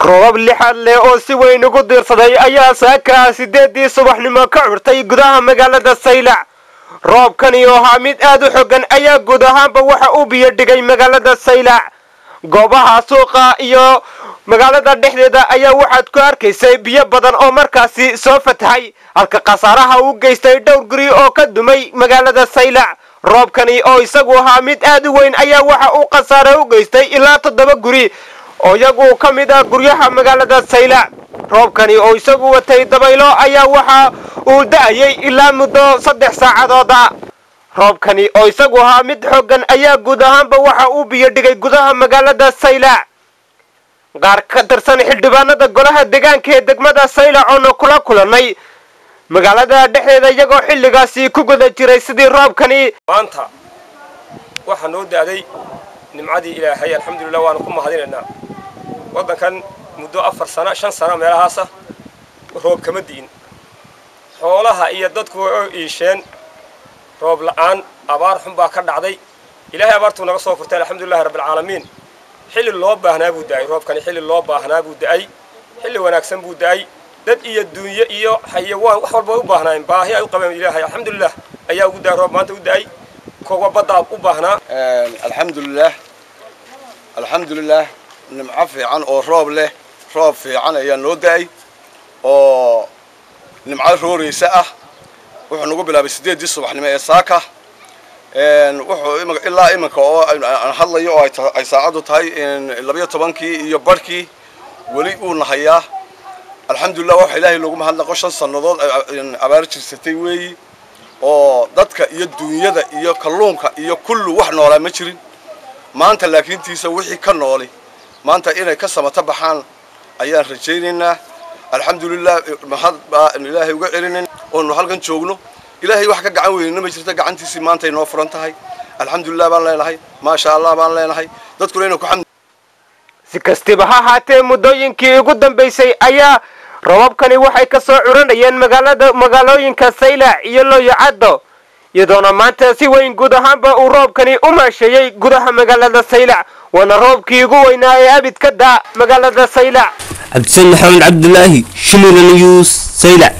roobab lixaad leh oo si weyn ugu diirsaday ayaa saaka 8 subaxnimo ka curtay gudaha magaalada Saylac. roobkani oo ahaa mid aad u xooggan ayaa guud ahaanba waxa uu biyo dhigay magaalada Saylac. goobaha suuqa iyo magaalada dhexdeeda ayaa waxaad ku arkaysay biyo badan oo markaasi soo fatahay, halka qasaaraha uu geystay dhowr guri oo ka dumay magaalada Saylac. roobkani oo isagu ahaa mid aad u weyn ayaa waxa uu qasaare u geystay ilaa 7 guri oo iyagu ka mid ah guryaha magaalada Saylac. roobkani oo isagu watay dabaylo ayaa waxa uu da'ayay ilaa muddo 3 saacadood. roobkani oo isagu ahaa mid xooggan ayaa guud ahaanba waxa uu biyo dhigay gudaha magaalada Saylac. qaar ka tirsan xildhibaanada golaha deegaanka ee degmada Saylac oo kula kulanay magaalada dhexdeeda iyagoo xilligaasi ku guda jiray sidii roobkani maanta waxa noo daaday nimcadii Ilaahay alxamdulillah waan ku mahadinaynaa. wadankan muddo 4 sano 5 sano meelahaas roob kama diin, xoolaha iyo dadku way iisheen, roob la'aan abaar xun baa ka dhacday. Ilaahay abaartu naga soo furtay alxamdulillah rabbil caalamiin. xilli loo baahnaa buu daay roobkani, xilli loo baahnaa buu daay, xilli wanaagsan buu daay. dad iyo dunya iyo xayawaan wax walba u baahnaan baahi ay u qabeen Ilaahay alxamdulillah ayaa ugu daay roob maanta u daay kooba badda u baahnaa. alxamdulillah nimco fiican oo roob leh, roob fiican ayaa noo daay oo nimco rooreysa ah. wuxuu nagu bilaabay 8 subaxnimo ee saaka wuxuu ilaa imanka oo aan hadlayo oo ay saacadu tahay 12 iyo barkii wali uu nahayaa. alxamdulillah waxa Ilaahay loogu mahadnaqo 5 sanadood abaar jirsatay weeyi oo dadka iyo dunyada iyo kalluunka iyo kullu wax noolaa ma jirin. maanta laakiin tiisa wixii ka nooli maanta inay ka samata baxaan ayaan rajaynaynaa. alxamdulillah mahad Ilaahay uga celinayna oo halkan joogno. Ilaahay wax ka gacan weynna ma jirto, gacantiisa maanta inoo furan tahay. alxamdulillah baan leenahay, ma sha Allah baan leenahay. dadku inay ku xamd si kastaba ha haatee muddooyinkii ugu dambeysay ayaa roobabkani waxay ka soo curanayeen magaalooyinka Saylac iyo Looyacado, iyadoona maanta si weyn guud ahaanba uu roobkani u maasheeyay gudaha magaalada Saylac. waana roobkii ugu weynaa ee abid ka daa magaalada Saylac. عبد السلام محمد عبد الله شمير نيوز سيلع.